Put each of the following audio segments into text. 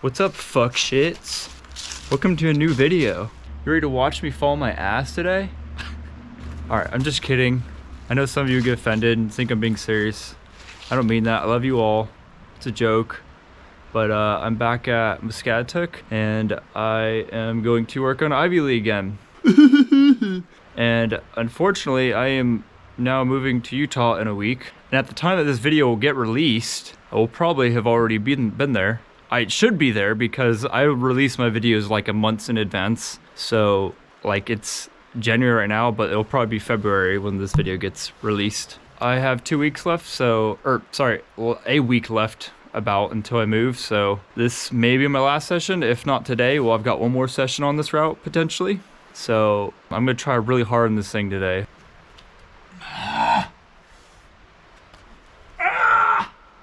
What's up, fuck shits? Welcome to a new video. You ready to watch me fall my ass today? Alright, I'm just kidding. I know some of you get offended and think I'm being serious. I don't mean that. I love you all. It's a joke. But I'm back at Muscatatuck and I am going to work on Ivy League again. And unfortunately, I am now moving to Utah in a week. And at the time that this video will get released, I will probably have already been there. I should be there because I release my videos like a month in advance. So like it's January right now, but it'll probably be February when this video gets released. I have 2 weeks left, a week left about until I move. So this may be my last session. If not today, well, I've got one more session on this route potentially. So I'm gonna try really hard on this thing today.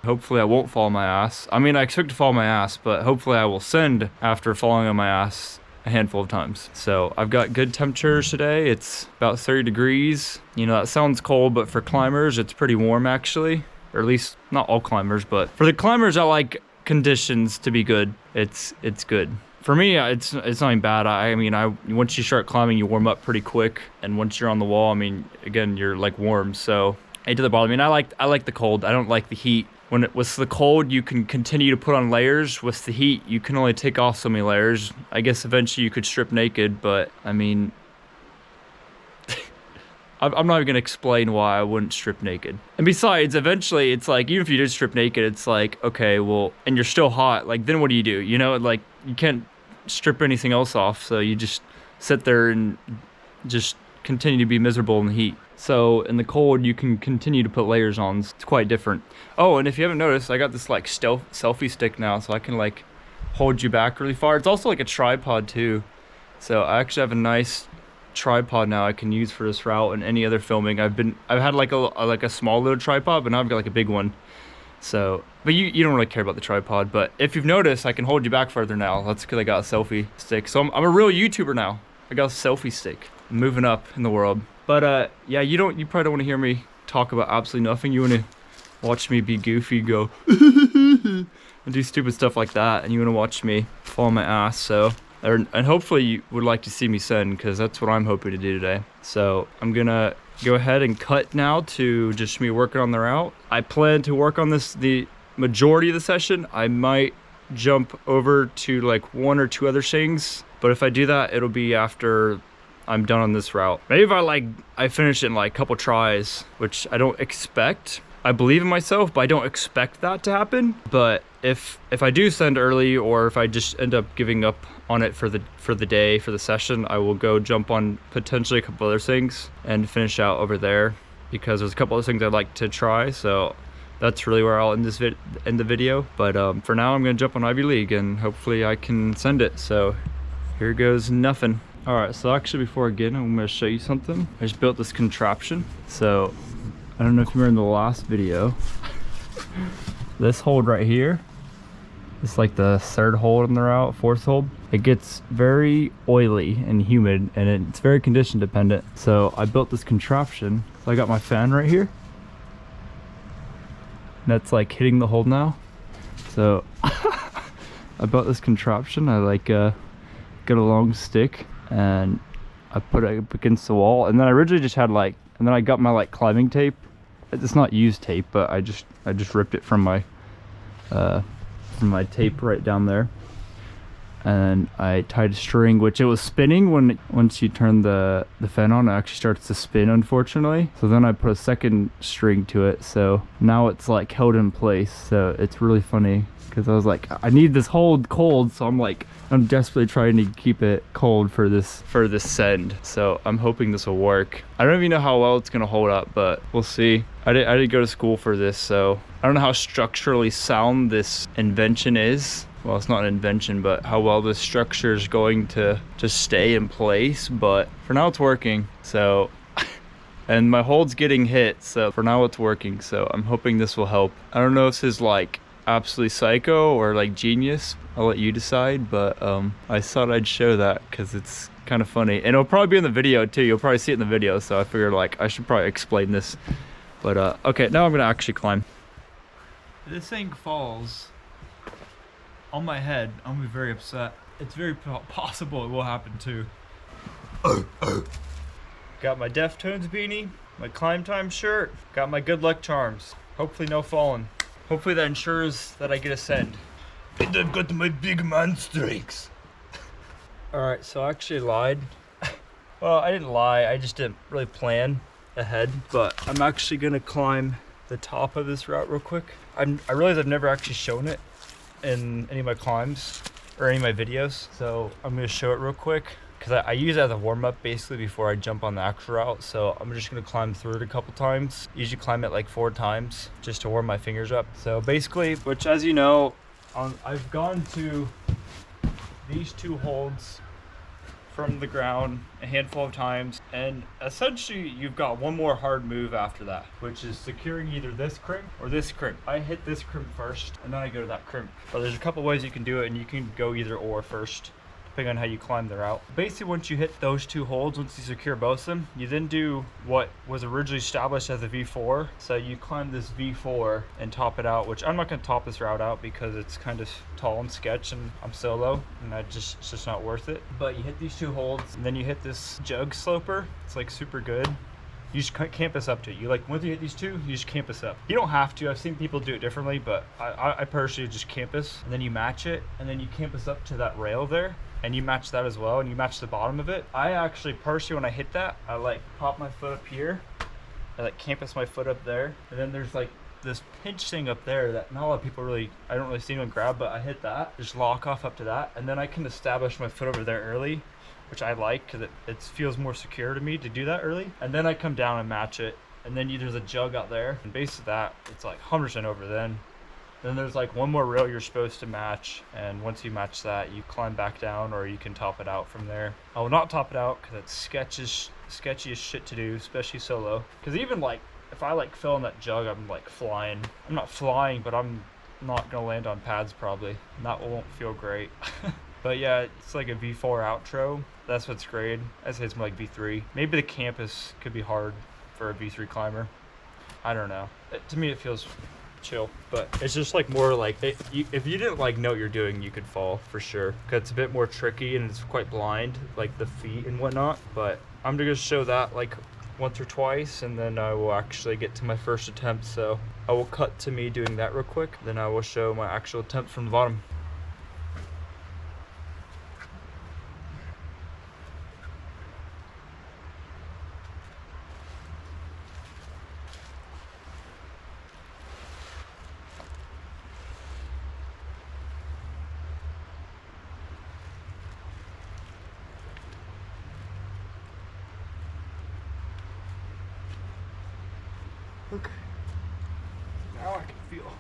Hopefully I won't fall on my ass. I mean, I expect to fall on my ass, but hopefully I will send after falling on my ass a handful of times. So I've got good temperatures today. It's about 30 degrees. You know, that sounds cold, but for climbers, it's pretty warm actually. Or at least not all climbers, but for the climbers, I like conditions to be good. It's good. For me, it's not even bad. I mean, once you start climbing, you warm up pretty quick. And once you're on the wall, I mean, again, you're like warm. So it doesn't bother me. And I like the cold. I don't like the heat. When it was the cold, you can continue to put on layers. With the heat, you can only take off so many layers. I guess eventually you could strip naked, but I mean, I'm not even gonna explain why I wouldn't strip naked. And besides, eventually it's like, even if you did strip naked, it's like, okay, well, and you're still hot, like then what do? You know, like you can't strip anything else off, so you just sit there and just continue to be miserable in the heat. So in the cold, you can continue to put layers on. It's quite different. Oh, and if you haven't noticed, I got this like selfie stick now, so I can like hold you back really far. It's also like a tripod too. So I actually have a nice tripod now I can use for this route and any other filming. I've had like a small little tripod, but now I've got like a big one. So, but you don't really care about the tripod. But if you've noticed, I can hold you back further now. That's because I got a selfie stick. So I'm a real YouTuber now. I got a selfie stick. I'm moving up in the world. But yeah, you probably don't want to hear me talk about absolutely nothing. You want to watch me be goofy, go and do stupid stuff like that, and you want to watch me fall on my ass. So, and hopefully you would like to see me send, because that's what I'm hoping to do today. So I'm gonna go ahead and cut now to just me working on the route. I plan to work on this the majority of the session. I might jump over to like 1 or 2 other things, but if I do that, it'll be after I'm done on this route. Maybe if I finish it in like a couple tries, which I don't expect. I believe in myself, but I don't expect that to happen. But if I do send early, or if I just end up giving up on it for the day, for the session, I will go jump on potentially a couple other things and finish out over there, because there's a couple of things I'd like to try. So that's really where I'll end the video. But for now, I'm gonna jump on Ivy League and hopefully I can send it. So here goes nothing. All right, so actually before I get in, I'm gonna show you something. I just built this contraption. So I don't know if you remember in the last video, this hold right here, it's like the 3rd hold in the route, 4th hold. It gets very oily and humid, and it's very condition dependent. So I built this contraption. So I got my fan right here. And that's like hitting the hold now. So I built this contraption. I like got a long stick and I put it up against the wall, and then I originally just had and then I got my like climbing tape. It's not used tape, but I just ripped it from my tape right down there, and I tied a string, which it was spinning once you turn the fan on. It actually starts to spin, unfortunately. So then I put a second string to it, so now it's like held in place. So it's really funny, because I was like, I need this hold cold, so I'm desperately trying to keep it cold for this send. So I'm hoping this will work. I don't even know how well it's gonna hold up, but we'll see. I did go to school for this, so I don't know how structurally sound this invention is. Well, it's not an invention, but how well this structure is going to just stay in place. But for now it's working. So and my hold's getting hit, so for now it's working. So I'm hoping this will help. I don't know if this is like absolutely psycho or like genius. I'll let you decide, but I thought I'd show that because it's kind of funny, and it'll probably be in the video too. You'll probably see it in the video, so I figured like I should probably explain this. But okay, now I'm gonna actually climb. This thing falls on my head, I'm gonna be very upset. It's very possible it will happen too. Got my Deftones beanie, my Climb Time shirt, got my good luck charms. Hopefully no falling. Hopefully that ensures that I get a send. And I've got my big man strikes. Alright, so I actually lied. Well, I didn't lie, I just didn't really plan ahead, but I'm actually gonna climb the top of this route real quick. I realize I've never actually shown it in any of my climbs or any of my videos, so I'm gonna show it real quick because I use it as a warm-up basically before I jump on the actual route. So I'm just gonna climb through it a couple times. Usually climb it like 4 times just to warm my fingers up. So basically, which as you know, I've gone to these 2 holds from the ground a handful of times, and essentially you've got one more hard move after that, which is securing either this crimp or this crimp. I hit this crimp first and then I go to that crimp, but there's a couple ways you can do it, and you can go either or first depending on how you climb the route. Basically, once you hit those 2 holds, once you secure both of them, you then do what was originally established as a V4. So you climb this V4 and top it out, which I'm not going to top this route out because it's kind of tall and sketch and I'm solo and it's just not worth it. But you hit these 2 holds and then you hit this jug sloper. It's like super good. You just campus up to it. You like, once you hit these 2, you just campus up. You don't have to. I've seen people do it differently, but I personally just campus, and then you match it, and then you campus up to that rail there, and you match that as well, and you match the bottom of it. I actually personally, when I hit that, I like pop my foot up here, I like campus my foot up there, and then there's like this pinch thing up there that not a lot of people really, I don't really see anyone grab, but I hit that, just lock off up to that, and then I can establish my foot over there early, which I like because it feels more secure to me to do that early. And then I come down and match it, and then there's a jug out there, and based on that, it's like 100% over then. Then there's like one more rail you're supposed to match, and once you match that, you climb back down, or you can top it out from there. I will not top it out because it's sketchy as shit to do, especially solo. Because even like, if I like fell in that jug, I'm like flying. I'm not flying, but I'm not gonna land on pads probably, and that won't feel great. But yeah, it's like a V4 outro. That's what's great. I'd say it's more like V3. Maybe the campus could be hard for a V3 climber. I don't know. To me, it feels chill, but it's just like more like if you didn't like know what you're doing, you could fall for sure. Cause it's a bit more tricky and it's quite blind, like the feet and whatnot. But I'm gonna show that like once or twice, and then I will actually get to my first attempt. So I will cut to me doing that real quick. Then I will show my actual attempt from the bottom. Okay, now I can feel.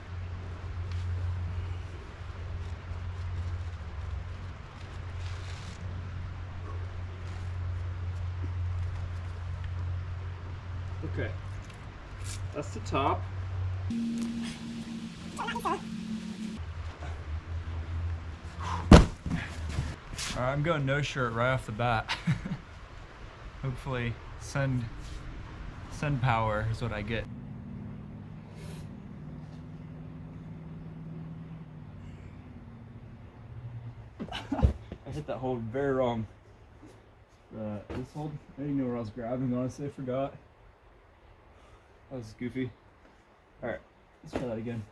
Okay, that's the top. Alright, I'm going no shirt right off the bat. Hopefully send power is what I get. I hit that hold very wrong. This hold, I didn't know where I was grabbing, honestly, I forgot. That was goofy. Alright, let's try that again.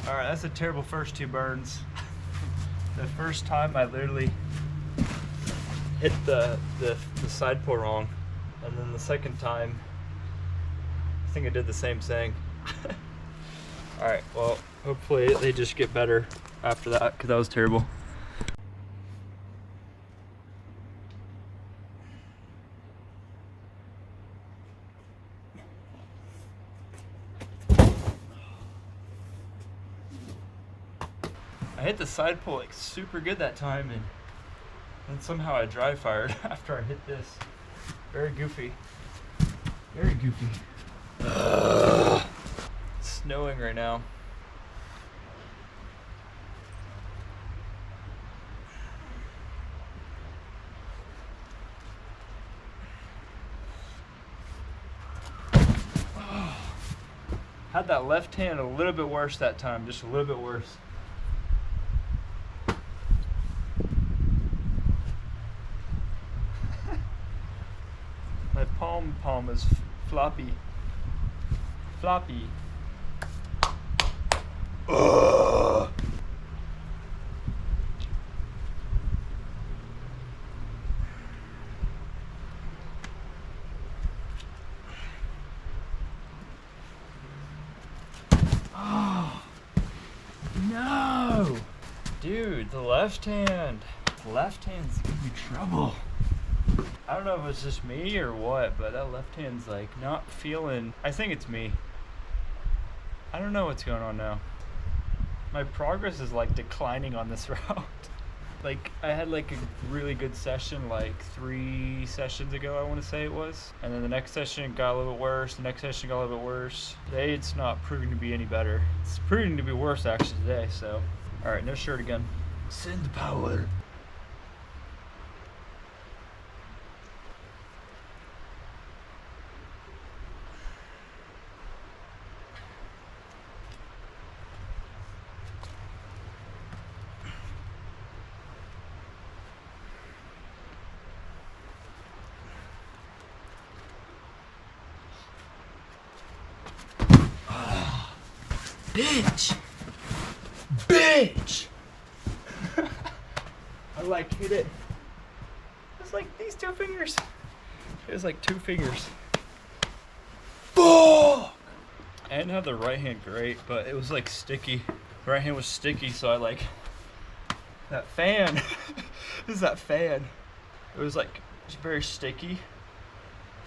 Alright, that's a terrible first 2 burns. The first time I literally hit the side pull wrong, and then the second time I think I did the same thing. Alright, well, hopefully they just get better after that, because that was terrible. I hit the side pull like super good that time, and then somehow I dry fired after I hit this. Very goofy. Very goofy. It's snowing right now. Had that left hand a little bit worse that time, just a little bit worse. My palm is floppy. Floppy. Ugh. Oh no, dude, the left hand. The left hand's giving me trouble. I don't know if it's just me or what, but that left hand's like not feeling. I think it's me. I don't know what's going on now. My progress is like declining on this route. Like I had like a really good session like 3 sessions ago, I want to say it was. And then the next session got a little bit worse. The next session got a little bit worse. Today it's not proving to be any better. It's proving to be worse actually today, so. All right, no shirt again. Send the power. Bitch! Bitch! I like hit it. It's like these 2 fingers. It was like 2 fingers. Fuck! I didn't have the right hand great, but it was like sticky. The right hand was sticky, so I like that fan. This is that fan. It was like very sticky.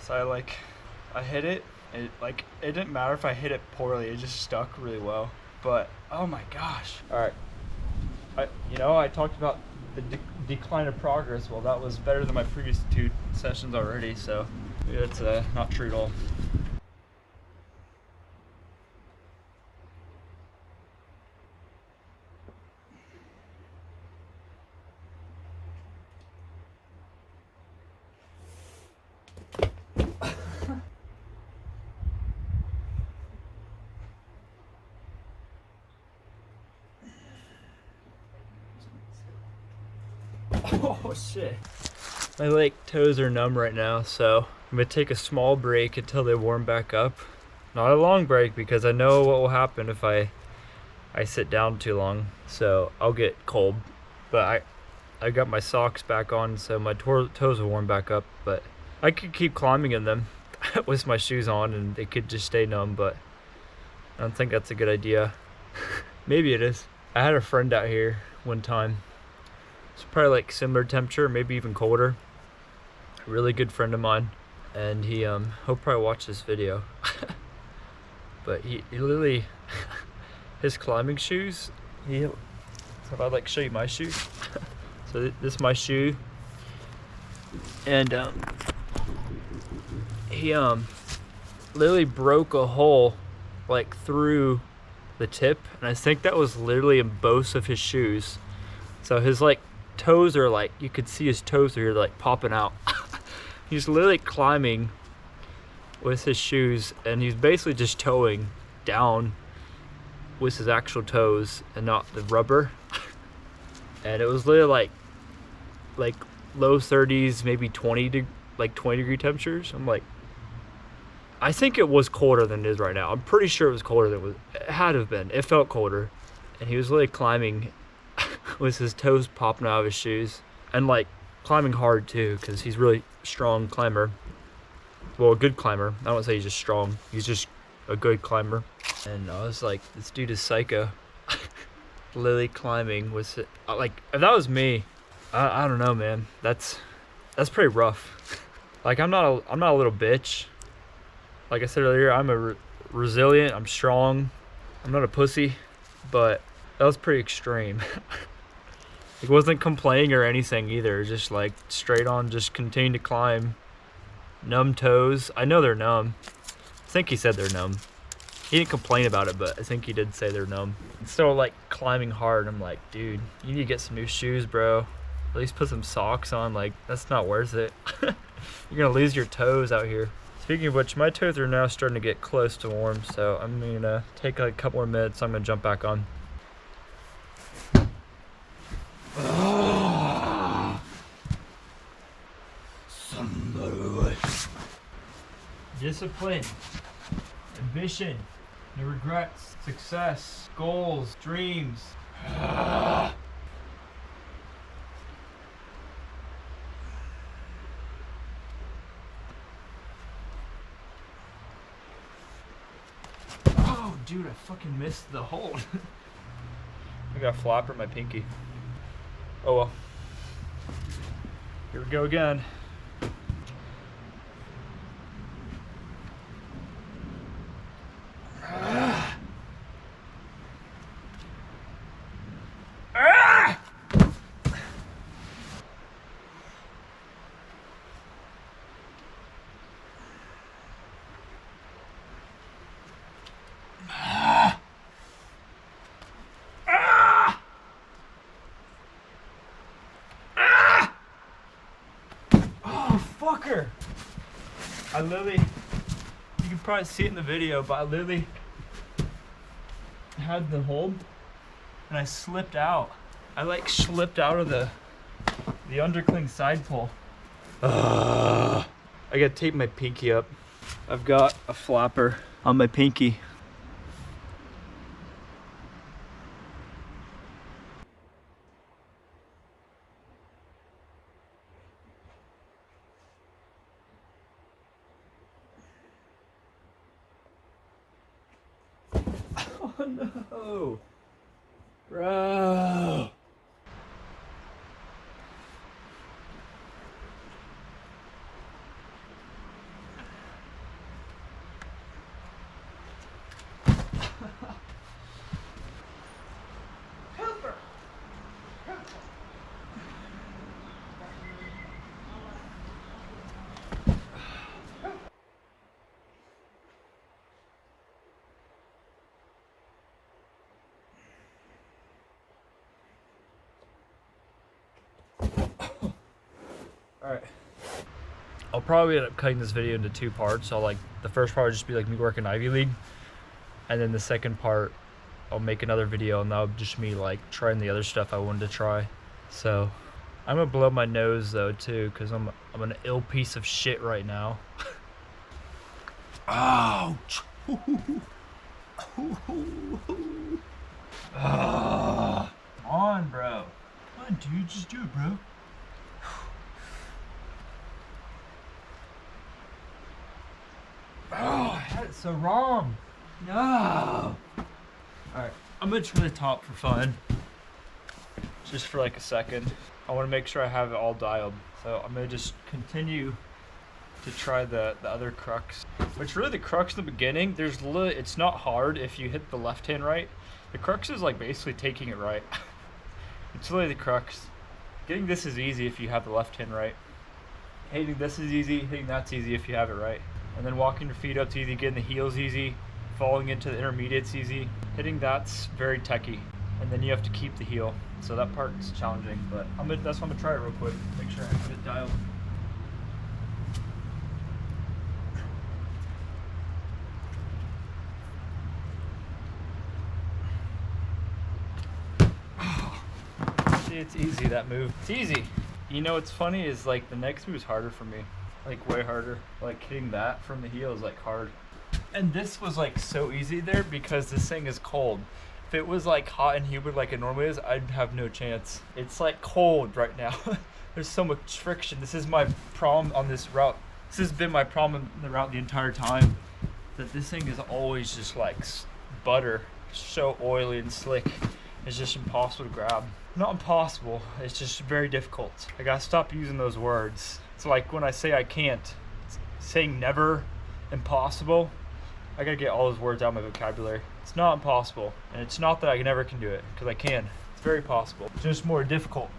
So I hit it. It didn't matter if I hit it poorly, it just stuck really well. But oh my gosh! All right, I talked about the decline of progress. Well, that was better than my previous 2 sessions already, so it's not true at all. Oh shit. My toes are numb right now, so I'm gonna take a small break until they warm back up. Not a long break because I know what will happen if I sit down too long, so I'll get cold. But I got my socks back on, so my toes will warm back up, but I could keep climbing in them with my shoes on and they could just stay numb, but I don't think that's a good idea. Maybe it is. I had a friend out here one time. It's probably like similar temperature, maybe even colder. A really good friend of mine, and he'll probably watch this video. But he literally, his climbing shoes. So if I'd show you my shoes. So this is my shoe, and he literally broke a hole through the tip, and I think that was literally in both of his shoes. So his toes are you could see his toes are here popping out. He's literally climbing with his shoes, and he's basically just toeing down with his actual toes and not the rubber. And it was literally low 30s, maybe 20 degree temperatures. I'm I think it was colder than it is right now. I'm pretty sure it was colder than it had to have been. It felt colder. And he was literally climbing with his toes popping out of his shoes, and climbing hard too, because he's really strong climber. Well, a good climber. I don't say he's just strong, he's just a good climber. And I was like, this dude is psycho. Literally climbing with it. If that was me, I don't know, man. That's pretty rough. I'm not a little bitch. Like I said earlier, I'm resilient, I'm strong, I'm not a pussy, but that was pretty extreme. It wasn't complaining or anything either, just straight on, just continue to climb. Numb toes. I know they're numb. I think he said they're numb. He didn't complain about it, but I think he did say they're numb. And still climbing hard. I'm like, dude, you need to get some new shoes, bro. At least put some socks on. That's not worth it. You're gonna lose your toes out here. Speaking of which, my toes are now starting to get close to warm, so I'm gonna take like a couple more minutes. I'm gonna jump back on. Discipline, ambition, no regrets, success, goals, dreams. Oh, dude, I fucking missed the hold. I got a flapper in my pinky. Oh well. Here we go again. Fucker! I literally, you can probably see it in the video, but I literally had the hold and I slipped out. I like slipped out of the undercling side pull. I gotta tape my pinky up. I've got a flapper on my pinky. Oh no, bro. Alright. I'll probably end up cutting this video into 2 parts. So like the first part will just be like me working Ivy League. And then the second part, I'll make another video and that'll just me like trying the other stuff I wanted to try. So I'm gonna blow my nose though too, because I'm an ill piece of shit right now. Ouch! Come on, bro. Come on, dude, just do it, bro. Oh, I had it so wrong. No. Alright, I'm gonna try the top for fun. Just for like a second. I want to make sure I have it all dialed. So I'm gonna just continue to try the other crux. Which really the crux in the beginning, it's not hard if you hit the left hand right. The crux is like basically taking it right. It's really the crux. Getting this is easy if you have the left hand right. Hitting this is easy, hitting that's easy if you have it right. And then walking your feet up's easy, getting the heels easy, falling into the intermediate's easy. Hitting that's very techy. And then you have to keep the heel. So that part's challenging, but that's why I'm gonna try it real quick. Make sure I have it dialed. See, it's easy, that move. It's easy. You know what's funny is like the next move is harder for me. Like way harder. Like hitting that from the heel is like hard. And this was like so easy there because this thing is cold. If it was like hot and humid like it normally is, I'd have no chance. It's like cold right now. There's so much friction. This is my problem on this route. This has been my problem in the route the entire time. That this thing is always just like butter. So oily and slick. It's just impossible to grab. Not impossible, it's just very difficult. I gotta stop using those words. It's like when I say I can't, saying never, impossible, I gotta get all those words out of my vocabulary. It's not impossible, and it's not that I never can do it, because I can. It's very possible, it's just more difficult.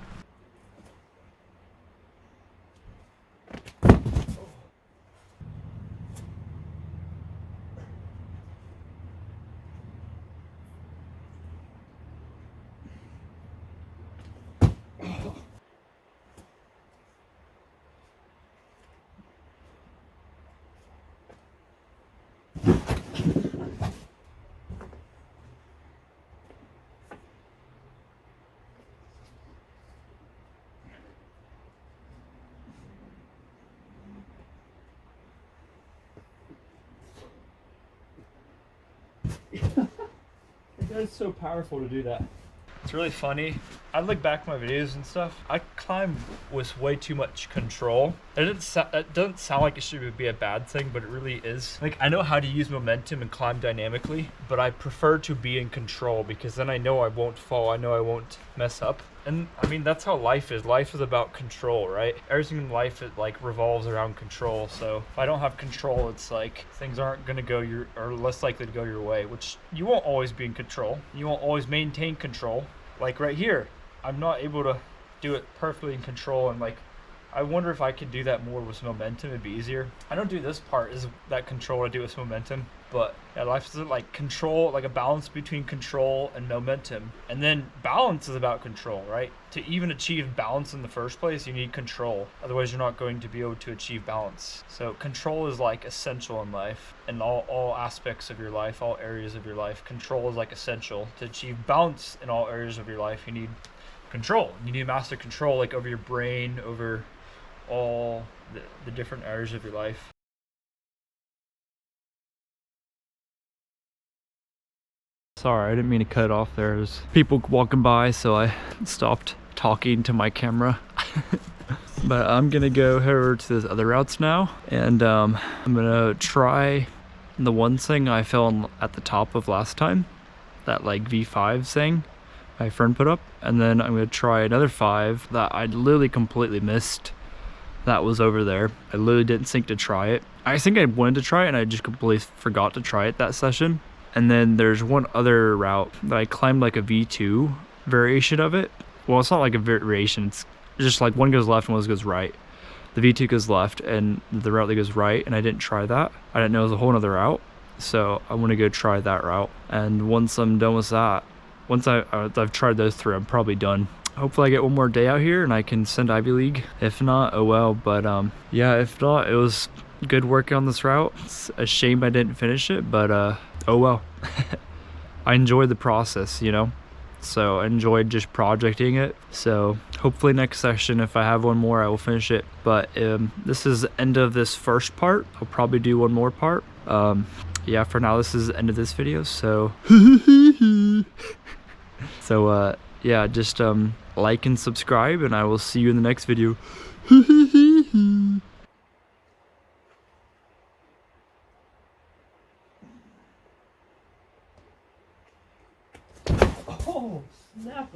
It's so powerful to do that. It's really funny. I look back at my videos and stuff. I climb with way too much control. It doesn't sound like it should be a bad thing, but it really is. Like, I know how to use momentum and climb dynamically, but I prefer to be in control because then I know I won't fall. I know I won't mess up. And I mean, that's how life is. Life is about control, right? Everything in life, it like revolves around control. So if I don't have control, it's like things aren't gonna go or less likely to go your way, which you won't always be in control. You won't always maintain control. Like right here, I'm not able to do it perfectly in control, and like I wonder if I could do that more with momentum. It'd be easier. I don't do this part is that control. I do with momentum, but yeah, life is like control, like a balance between control and momentum. And then balance is about control, right? To even achieve balance in the first place, you need control. Otherwise, you're not going to be able to achieve balance. So control is like essential in life, in all aspects of your life, all areas of your life. Control is like essential. To achieve balance in all areas of your life, you need control. You need to master control, like over your brain, over all the different areas of your life. Sorry, I didn't mean to cut it off there. There's people walking by, so I stopped talking to my camera. But I'm gonna go head over to those other routes now, and I'm gonna try the one thing I fell at the top of last time, that like V5 thing my friend put up, and then I'm gonna try another 5 that I literally completely missed. That was over there. I literally didn't think to try it. I think I wanted to try it and I just completely forgot to try it that session. And then there's one other route that I climbed, like a V2 variation of it. Well, it's not like a variation, it's just like one goes left and one goes right. The V2 goes left and the route that goes right, and I didn't try that. I didn't know it was a whole nother route. So I want to go try that route. And once I'm done with that, once I've tried those 3, I'm probably done. Hopefully I get one more day out here and I can send Ivy League. If not, oh well. But yeah, if not, it was good working on this route. It's a shame I didn't finish it, but oh well. I enjoyed the process, you know? So I enjoyed just projecting it. So hopefully next session, if I have one more, I will finish it. But this is the end of this first part. I'll probably do one more part. Yeah, for now, this is the end of this video, so so yeah, just like and subscribe, and I will see you in the next video. Oh, snap.